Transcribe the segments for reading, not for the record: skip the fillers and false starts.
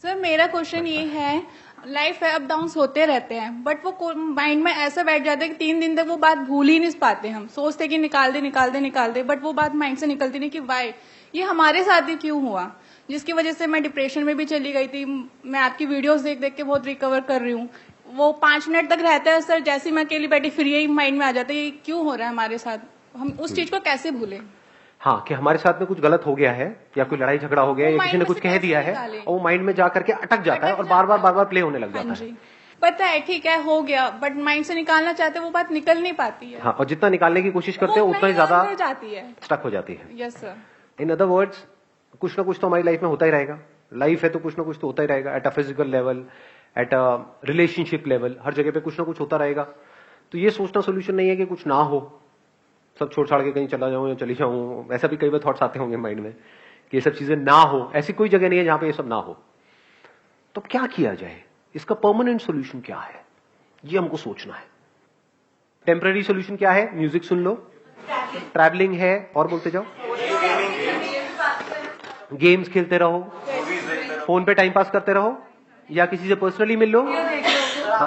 Sir मेरा question ये है, लाइफ है, अप डाउन्स होते रहते हैं, बट वो माइंड में ऐसा बैठ जाता है कि 3 दिन तक वो बात भूल ही नहीं पाते। हम सोचते कि निकाल दे, बट वो बात माइंड से निकलती नहीं कि वाई ये हमारे साथ ही क्यों हुआ, जिसकी वजह से मैं डिप्रेशन में भी चली गई थी। मैं आपकी वीडियोस देख देख के बहुत रिकवर कर रही हूँ। वो 5 मिनट तक रहता है सर, जैसे मैं अकेली बैठी फिर यही माइंड में आ जाता है ये क्यों हो रहा है हमारे साथ, हम उस चीज को कैसे भूलें। हाँ, कि हमारे साथ में कुछ गलत हो गया है या कोई लड़ाई झगड़ा हो गया या किसी ने कुछ कह दिया है और वो माइंड में जाकर के अटक जाता है और बार बार प्ले होने लग जाता है। पता है ठीक है हो गया, बट माइंड से निकालना चाहते वो बात निकल नहीं पाती है। हाँ, और जितना निकालने की कोशिश करते हैं उतना ही ज्यादा जाती है, स्टक हो जाती है। Yes sir. In other words, कुछ ना कुछ तो हमारी लाइफ में होता ही रहेगा। लाइफ है तो कुछ ना कुछ तो होता ही रहेगा, at a physical level, at a relationship level, हर जगह पे कुछ ना कुछ होता रहेगा। तो ये सोचना सोल्यूशन नहीं है कि कुछ ना हो, सब छोड़ छाड़ के कहीं चला जाऊं या चली जाऊं। ऐसा भी कई बार थॉट्स आते होंगे माइंड में कि ये सब चीजें ना हो। ऐसी कोई जगह नहीं है जहां पे ये सब ना हो। तो क्या किया जाए, इसका परमानेंट सोल्यूशन क्या है, ये हमको सोचना है। टेम्पररी सोल्यूशन क्या है? म्यूजिक सुन लो, ट्रैवलिंग है, और बोलते जाओ, गेम्स खेलते रहो, फोन पे टाइम पास करते रहो, या किसी से पर्सनली मिल लो,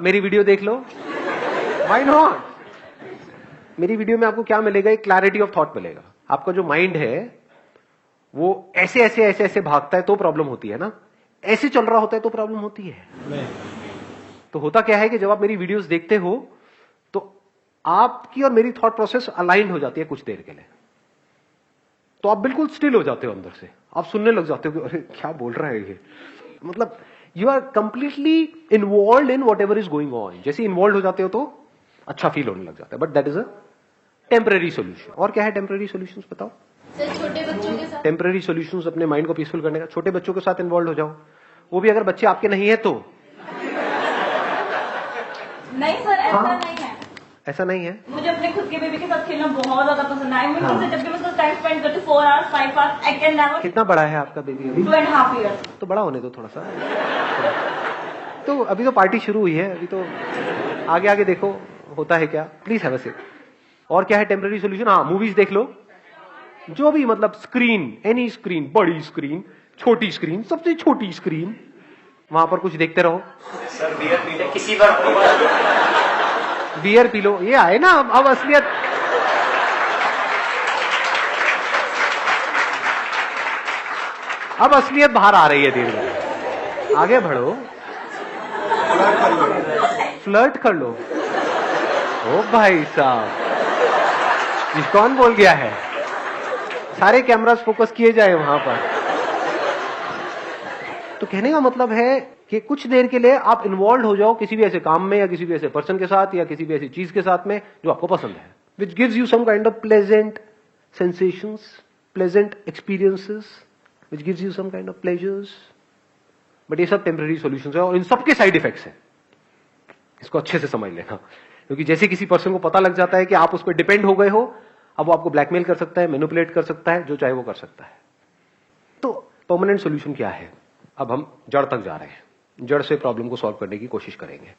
मेरी वीडियो देख लो। Why not? मेरी वीडियो में आपको क्या मिलेगा? एक क्लैरिटी ऑफ थॉट मिलेगा। आपका जो माइंड है वो ऐसे ऐसे ऐसे ऐसे भागता है तो प्रॉब्लम होती है ना, ऐसे चल रहा होता है तो प्रॉब्लम होती है। तो होता क्या है कि जब आप मेरी वीडियोस देखते हो तो आपकी और मेरी थॉट प्रोसेस अलाइंड हो जाती है कुछ देर के लिए। तो आप बिल्कुल स्टिल हो जाते हो अंदर से, आप सुनने लग जाते हो कि अरे क्या बोल रहा है ये, मतलब you are completely involve in whatever is going on. जैसे इन्वॉल्व हो जाते हो तो अच्छा फील होने लग जाता है, but that is a temporary solution. और क्या है टेम्पररी सोल्यूशंस बताओ? सर छोटे बच्चों के साथ टेम्पररी सोल्यूशंस अपने माइंड को पीसफुल करने का, छोटे बच्चों के साथ इन्वॉल्व हो जाओ, वो भी अगर बच्चे आपके नहीं है तो। नहीं सर ऐसा हाँ? नहीं है, ऐसा नहीं है। मुझे अपने खुद के बेबी के साथ खेलना बहुत ज्यादा पसंद है। हाँ। जब भी मैं उसका टाइम स्पेंड करती हूँ 4 hours 5 hours, I can never. कितना बड़ा है आपका बेबी अभी? 2.5 years। तो बड़ा होने दो थोड़ा सा। तो अभी तो पार्टी शुरू हुई है, अभी तो आगे आगे देखो होता है क्या। Please have a seat. और क्या है टेम्पररी सोल्यूशन? हाँ, मूवीज देख लो, जो भी, मतलब स्क्रीन, एनी स्क्रीन, बड़ी स्क्रीन, छोटी स्क्रीन, सबसे छोटी स्क्रीन, वहां पर कुछ देखते रहो। सर बियर पीते किसी बार बियर पी लो, ये आए ना अब असलियत। अब असलियत बाहर आ रही है धीरे धीरे। आगे बढ़ो, फ्लर्ट कर लो। ओ भाई साहब, ये कौन बोल गया है? सारे कैमरास फोकस किए जाए वहां पर। तो कहने का मतलब है कि कुछ देर के लिए आप इन्वॉल्व हो जाओ किसी भी ऐसे काम में या किसी भी ऐसे पर्सन के साथ या किसी भी ऐसी चीज के साथ में जो आपको पसंद है, which gives you some kind of pleasant sensations, pleasant experiences, which gives you some kind of pleasures. But ये सब टेम्पररी सॉल्यूशंस है और इन सबके साइड इफेक्ट्स हैं। इसको अच्छे से समझ लेना, क्योंकि जैसे किसी पर्सन को पता लग जाता है कि आप उस पर डिपेंड हो गए हो, अब वो आपको ब्लैकमेल कर सकता है, मैनिपुलेट कर सकता है, जो चाहे वो कर सकता है। तो परमानेंट सॉल्यूशन क्या है? अब हम जड़ तक जा रहे हैं, जड़ से प्रॉब्लम को सॉल्व करने की कोशिश करेंगे।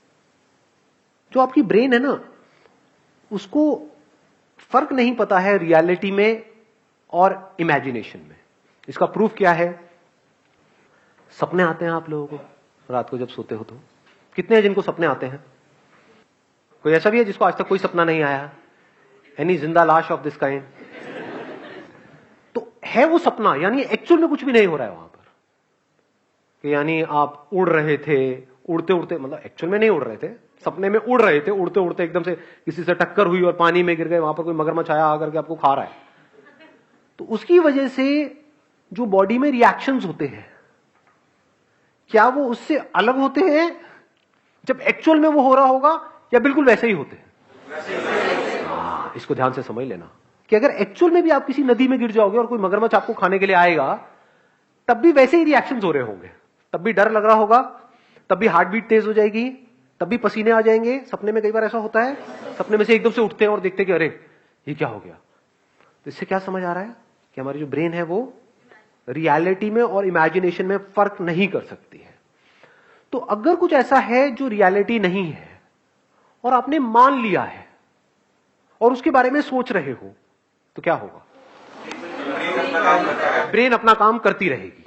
जो आपकी ब्रेन है ना, उसको फर्क नहीं पता है रियलिटी में और इमेजिनेशन में। इसका प्रूफ क्या है? सपने आते हैं आप लोगों को रात को जब सोते हो तो? कितने हैं जिनको सपने आते हैं? कोई ऐसा भी है जिसको आज तक कोई सपना नहीं आया? एनी जिंदा लाश ऑफ दिस काइंड? तो है वो सपना, यानी एक्चुअल में कुछ भी नहीं हो रहा है वहां पर, कि यानी आप उड़ रहे थे, उड़ते उड़ते, मतलब एक्चुअल में नहीं उड़ रहे थे, सपने में उड़ रहे थे, उड़ते उड़ते एकदम से किसी से टक्कर हुई और पानी में गिर गए, वहां पर कोई मगरमच्छ आया आकर के आपको खा रहा है। तो उसकी वजह से जो बॉडी में रिएक्शंस होते हैं, क्या वो उससे अलग होते हैं जब एक्चुअल में वो हो रहा होगा, या बिल्कुल वैसे ही होते हैं? इसको ध्यान से समझ लेना कि अगर एक्चुअल में भी आप किसी नदी में गिर जाओगे और कोई मगरमच्छ आपको खाने के लिए आएगा, तब भी वैसे ही रिएक्शंस हो रहे होंगे, तब भी डर लग रहा होगा, तब भी हार्ट बीट तेज हो जाएगी, तब भी पसीने आ जाएंगे। सपने में कई बार ऐसा होता है, सपने में से एकदम से उठते हैं और देखते कि अरे ये क्या हो गया। तो इससे क्या समझ आ रहा है कि हमारी जो ब्रेन है वो रियलिटी में और इमेजिनेशन में फर्क नहीं कर सकती है। तो अगर कुछ ऐसा है जो रियलिटी नहीं है और आपने मान लिया है और उसके बारे में सोच रहे हो, तो क्या होगा? ब्रेन अपना काम करती रहेगी।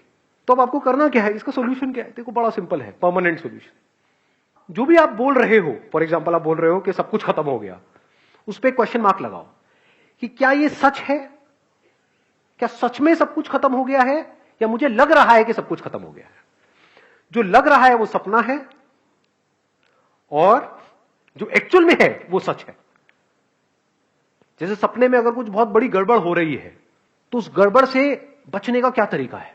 तो अब आपको करना क्या है, इसका सोल्यूशन क्या है? देखो बड़ा सिंपल है, परमानेंट सोल्यूशन। जो भी आप बोल रहे हो, फॉर एग्जाम्पल आप बोल रहे हो कि सब कुछ खत्म हो गया, उस पर क्वेश्चन मार्क लगाओ कि क्या ये सच है? क्या सच में सब कुछ खत्म हो गया है, या मुझे लग रहा है कि सब कुछ खत्म हो गया है? जो लग रहा है वो सपना है, और जो एक्चुअल में है वो सच है। जैसे सपने में अगर कुछ बहुत बड़ी गड़बड़ हो रही है, तो उस गड़बड़ से बचने का क्या तरीका है?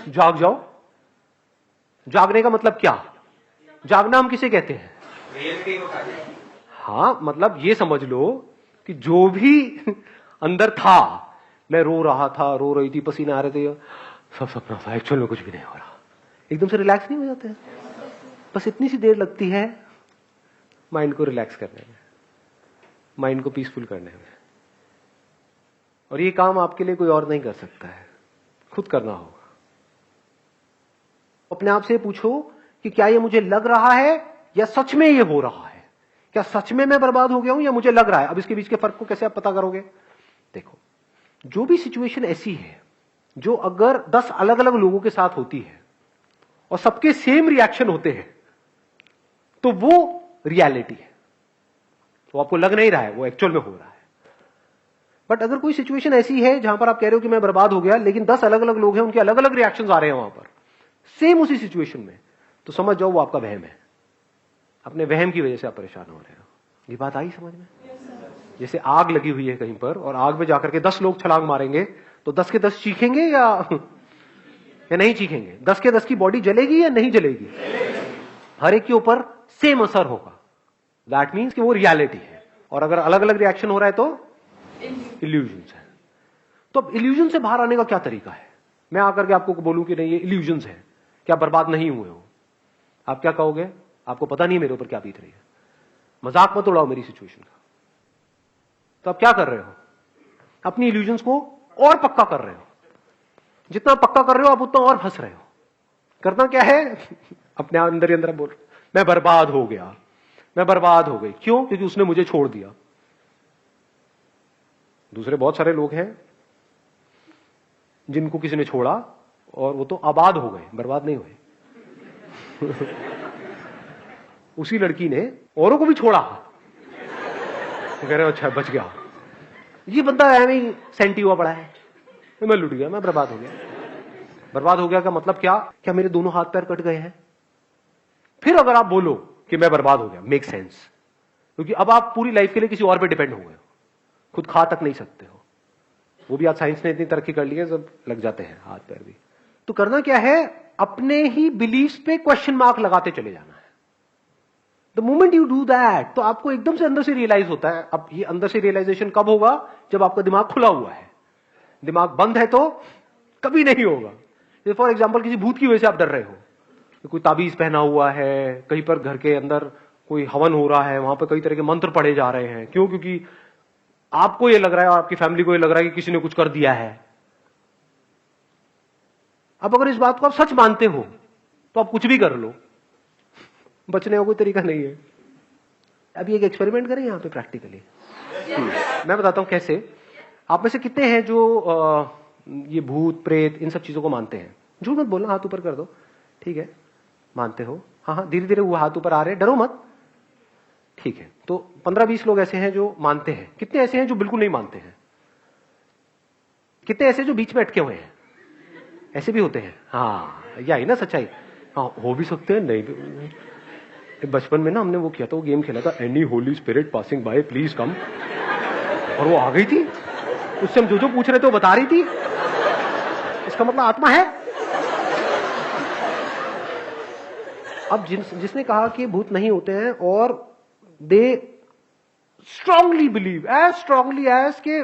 जाग जाओ। जागने का मतलब क्या? जागना हम किसे कहते हैं? रियलिटी को कहते हैं। हाँ, मतलब ये समझ लो कि जो भी अंदर था, मैं रो रहा था, रो रही थी, पसीने आ रहे थे, सब सपना था, एक्चुअल में कुछ भी नहीं हो रहा। एकदम से रिलैक्स नहीं हो जाते हैं? बस इतनी सी देर लगती है माइंड को रिलैक्स करने में, माइंड को पीसफुल करने में। और ये काम आपके लिए कोई और नहीं कर सकता है, खुद करना होगा। अपने आप से पूछो कि क्या ये मुझे लग रहा है या सच में ये हो रहा है? क्या सच में मैं बर्बाद हो गया हूं या मुझे लग रहा है? अब इसके बीच के फर्क को कैसे आप पता करोगे? देखो, जो भी सिचुएशन ऐसी है जो अगर 10 अलग अलग लोगों के साथ होती है और सबके सेम रिएक्शन होते हैं, तो वो रियलिटी है। तो आपको लग नहीं रहा है, वो एक्चुअल में हो रहा है। बट अगर कोई सिचुएशन ऐसी है जहां पर आप कह रहे हो कि मैं बर्बाद हो गया, लेकिन 10 अलग अलग लोग हैं, उनके अलग अलग रिएक्शंस आ रहे हैं वहां पर सेम उसी सिचुएशन में, तो समझ जाओ वो आपका वहम है। अपने वहम की वजह से आप परेशान हो रहे हो। ये बात आई समझ में? जैसे आग लगी हुई है कहीं पर, और आग में जाकर के 10 लोग छलांग मारेंगे, तो 10 के 10 चीखेंगे या नहीं चीखेंगे? 10 के 10 की बॉडी जलेगी या नहीं जलेगी? हर एक के ऊपर सेम असर होगा। दैट मीन्स कि वो रियलिटी है। और अगर अलग अलग रिएक्शन हो रहा है तो इल्यूजन है। तो अब इल्यूजन से बाहर आने का क्या तरीका है? मैं आकर के आपको बोलूं कि नहीं ये इल्यूजन है, क्या बर्बाद नहीं हुए हो, आप क्या कहोगे? आपको पता नहीं मेरे ऊपर क्या बीत रही है, मजाक मत उड़ाओ मेरी सिचुएशन का। तो आप क्या कर रहे हो? अपनी इल्यूजन्स को और पक्का कर रहे हो। जितना पक्का कर रहे हो आप उतना और फंस रहे हो। करना क्या है? अपने अंदर ही अंदर बोल, मैं बर्बाद हो गया, मैं बर्बाद हो गई। क्यों? क्योंकि उसने मुझे छोड़ दिया। दूसरे बहुत सारे लोग हैं जिनको किसी ने छोड़ा और वो तो आबाद हो गए, बर्बाद नहीं हुए। उसी लड़की ने औरों को भी छोड़ा, तो कह रहे हो अच्छा बच गया। ये बंदा है सेंटी हुआ पड़ा है, मैं लुट गया, मैं बर्बाद हो गया। बर्बाद हो गया का मतलब क्या? क्या मेरे दोनों हाथ पैर कट गए हैं? फिर अगर आप बोलो कि मैं बर्बाद हो गया, मेक सेंस, क्योंकि अब आप पूरी लाइफ के लिए किसी और पे डिपेंड हो गए हो, खुद खा तक नहीं सकते हो। वो भी आज साइंस ने इतनी तरक्की कर ली है, सब लग जाते हैं हाथ पैर भी। तो करना क्या है? अपने ही बिलीफ्स पे क्वेश्चन मार्क लगाते चले जाना है। The moment you do that, तो आपको एकदम से अंदर से रियलाइज होता है। अब ये अंदर से रियलाइजेशन कब होगा? जब आपका दिमाग खुला हुआ है। दिमाग बंद है तो कभी नहीं होगा। जैसे फॉर एग्जाम्पल किसी भूत की वजह से आप डर रहे हो, तो कोई ताबीज पहना हुआ है, कहीं पर घर के अंदर कोई हवन हो रहा है, वहां पर कई तरह के मंत्र पढ़े जा रहे हैं। क्यों? क्योंकि आपको ये लग रहा है और आपकी फैमिली को ये लग रहा है कि किसी ने कुछ कर दिया है। अब अगर इस बात को आप सच मानते हो तो आप कुछ भी कर लो, बचने का कोई तरीका नहीं है। अभी एक एक्सपेरिमेंट करें यहां पे प्रैक्टिकली। मैं बताता हूं कैसे। आप में से कितने हैं जो ये भूत प्रेत इन सब चीजों को मानते हैं? झूठ मत बोलना, हाथ ऊपर कर दो। ठीक है, मानते हो? हाँ हाँ, धीरे धीरे वो हाथ ऊपर आ रहे हैं, डरो मत। ठीक है, तो 15-20 लोग ऐसे हैं जो मानते हैं। कितने ऐसे हैं जो बिल्कुल नहीं मानते हैं? कितने ऐसे जो बीच में अटके हुए हैं? ऐसे भी होते हैं। हाँ, यही ना सच्चाई। हाँ, हो भी सकते हैं, नहीं भी। बचपन में ना हमने वो किया था, वो गेम खेला था, any Holi spirit passing by please come, और वो आ गई थी। उससे हम जो पूछ रहे थे वो बता रही थी। इसका मतलब आत्मा है। अब जिसने कहा कि भूत नहीं होते हैं, और they strongly believe, as strongly as के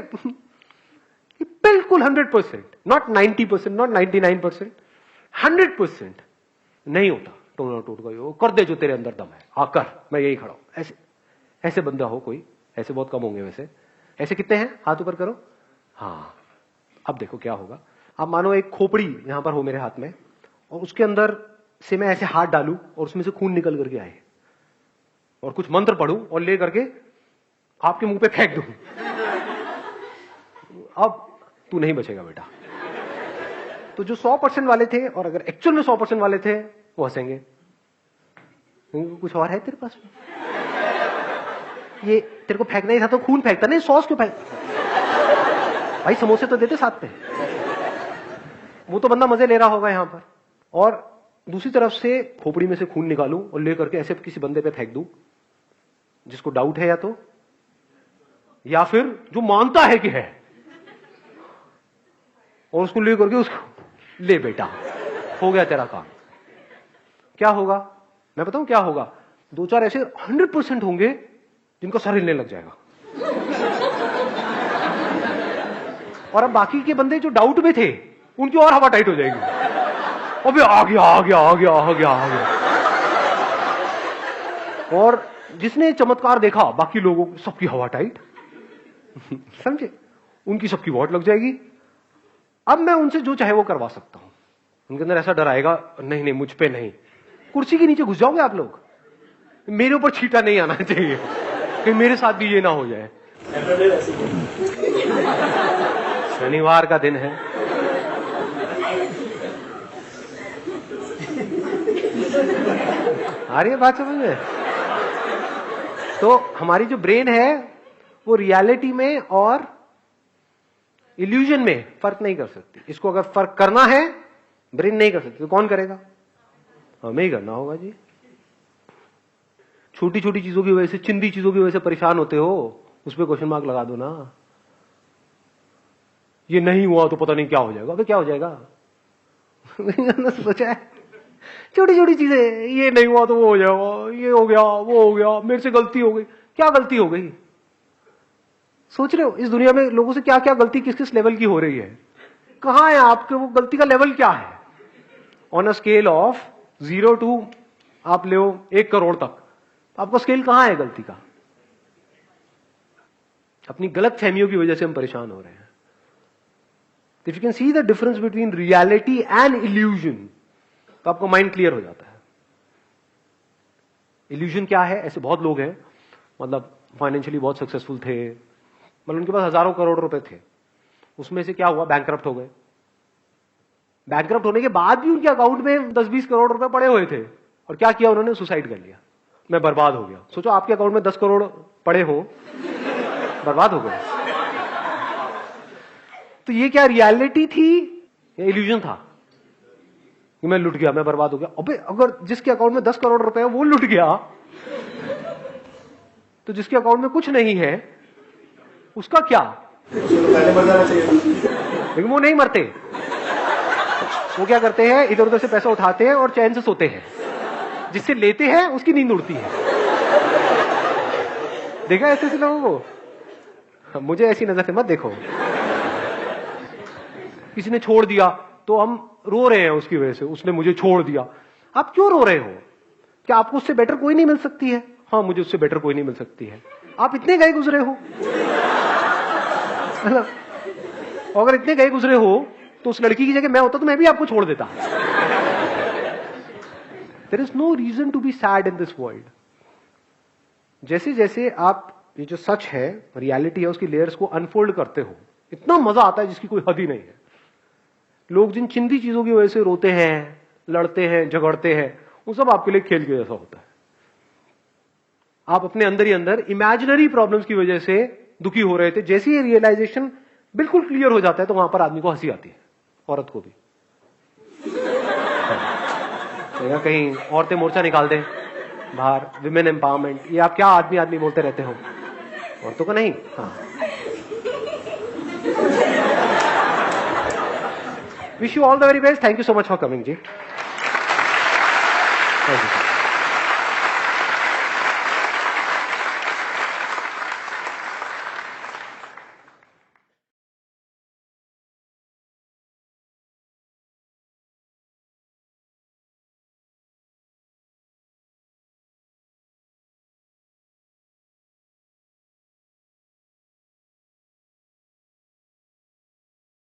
बिल्कुल 100%, नॉट 90%, नॉट 99%, 100% नहीं होता। टोना टूट गई हो, कर दे जो तेरे अंदर दम है, आकर मैं यही खड़ा हूं। ऐसे बंदा हो कोई? ऐसे बहुत कम होंगे वैसे। ऐसे कितने हैं? हाथ ऊपर करो। हाँ, अब देखो क्या होगा। अब मानो एक खोपड़ी यहां पर हो मेरे हाथ में, और उसके अंदर से मैं ऐसे हाथ डालूं और उसमें से खून निकल करके आए, और कुछ मंत्र पढ़ूं और ले करके आपके मुंह पे फेंक दूं। अब तू नहीं बचेगा बेटा। तो जो 100% वाले थे और अगर एक्चुअल में 100% वाले थे वो हंसेंगे, कुछ और है तेरे पास में? ये तेरे को फेंकना ही था तो खून फेंकता, नहीं सॉस क्यों फेंक? भाई समोसे तो देते साथ में। वो तो बंदा मजे ले रहा होगा यहां पर, और दूसरी तरफ से खोपड़ी में से खून निकालूं और लेकर के ऐसे किसी बंदे पे फेंक दूं जिसको डाउट है या फिर जो मानता है कि है, और उसको लेकर के उसको ले बेटा हो गया तेरा काम। क्या होगा मैं बताऊं क्या होगा? 2-4 ऐसे 100% होंगे जिनका सर हिलने लग जाएगा, और अब बाकी के बंदे जो डाउट में थे उनकी और हवा टाइट हो जाएगी। अबे आ गया आ गया आ गया आ गया आ गया। और जिसने चमत्कार देखा बाकी लोगों की सबकी हवा टाइट, समझे? उनकी सबकी वॉट लग जाएगी। अब मैं उनसे जो चाहे वो करवा सकता हूं। उनके अंदर ऐसा डर आएगा, नहीं नहीं मुझ पे नहीं। कुर्सी के नीचे घुस जाओगे आप लोग, मेरे ऊपर छींटा नहीं आना चाहिए कि मेरे साथ भी ये ना हो जाए। शनिवार का दिन है, आ रही है बात समझ में? तो हमारी जो ब्रेन है वो रियलिटी में और इल्यूजन में फर्क नहीं कर सकती। इसको अगर फर्क करना है ब्रेन नहीं कर सकती तो कौन करेगा? हमें ही करना होगा जी। छोटी छोटी चीजों की वजह से, चिंदी चीजों की वजह से परेशान होते हो, उस पर क्वेश्चन मार्क लगा दो ना। ये नहीं हुआ तो पता नहीं क्या हो जाएगा। अबे क्या हो जाएगा? सोचा है छोटी छोटी चीजें, ये नहीं हुआ तो वो हो जाएगा, ये हो गया वो हो गया, मेरे से गलती हो गई। क्या गलती हो गई? सोच रहे हो इस दुनिया में लोगों से क्या क्या गलती किस किस लेवल की हो रही है? कहां है आपके वो गलती का लेवल क्या है? On a scale of 0 to आप ले 1 करोड़ तक, आपका स्केल कहां है गलती का? अपनी गलत फहमियों की वजह से हम परेशान हो रहे हैं। If you can see the difference between reality and illusion तो आपको माइंड क्लियर हो जाता है। इल्यूजन क्या है? ऐसे बहुत लोग हैं, मतलब फाइनेंशियली बहुत सक्सेसफुल थे, मतलब उनके पास हजारों करोड़ रुपए थे, उसमें से क्या हुआ? बैंकरप्ट हो गए। बैंकरप्ट होने के बाद भी उनके अकाउंट में 10-20 करोड़ रुपए पड़े हुए थे, और क्या किया उन्होंने? सुसाइड कर लिया। मैं बर्बाद हो गया। सोचो आपके अकाउंट में 10 करोड़ पड़े हो, बर्बाद हो गए। तो ये क्या रियलिटी थी या इल्यूजन था कि मैं लुट गया, मैं बर्बाद हो गया? अबे अगर जिसके अकाउंट में 10 करोड़ रुपए है वो लुट गया, तो जिसके अकाउंट में कुछ नहीं है उसका क्या? लेकिन वो नहीं मरते। वो क्या करते हैं? इधर उधर से पैसा उठाते हैं और चैन से सोते हैं। जिससे लेते हैं उसकी नींद उड़ती है। देखा ऐसे ऐसे लोगों को? मुझे ऐसी नजर से मत देखो। किसी ने छोड़ दिया तो हम रो रहे हैं उसकी वजह से, उसने मुझे छोड़ दिया। आप क्यों रो रहे हो? क्या आपको उससे बेटर कोई नहीं मिल सकती है? हाँ, मुझे उससे बेटर कोई नहीं मिल सकती है। आप इतने गए गुजरे हो, अगर इतने गए गुजरे हो तो उस लड़की की जगह मैं होता तो मैं भी आपको छोड़ देता। There is no reason to be sad in this world. जैसे जैसे आप ये जो सच है, रियलिटी है, उसकी लेयर्स को अनफोल्ड करते हो, इतना मजा आता है जिसकी कोई हद ही नहीं है। लोग जिन चिंदी चीजों की वजह से रोते हैं, लड़ते हैं, झगड़ते हैं, वो सब आपके लिए खेल के जैसा होता है। आप अपने अंदर ही अंदर इमेजिनरी प्रॉब्लम्स की वजह से दुखी हो रहे थे, जैसे ही रियलाइजेशन बिल्कुल क्लियर हो जाता है तो वहां पर आदमी को हंसी आती है, औरत को भी। तो कहीं औरतें मोर्चा निकाल दें बाहर, विमेन एम्पावरमेंट, ये आप क्या आदमी आदमी बोलते रहते हो, औरतों को नहीं। हाँ, wish you all the very best. Thank you so much for coming ji. Thank you.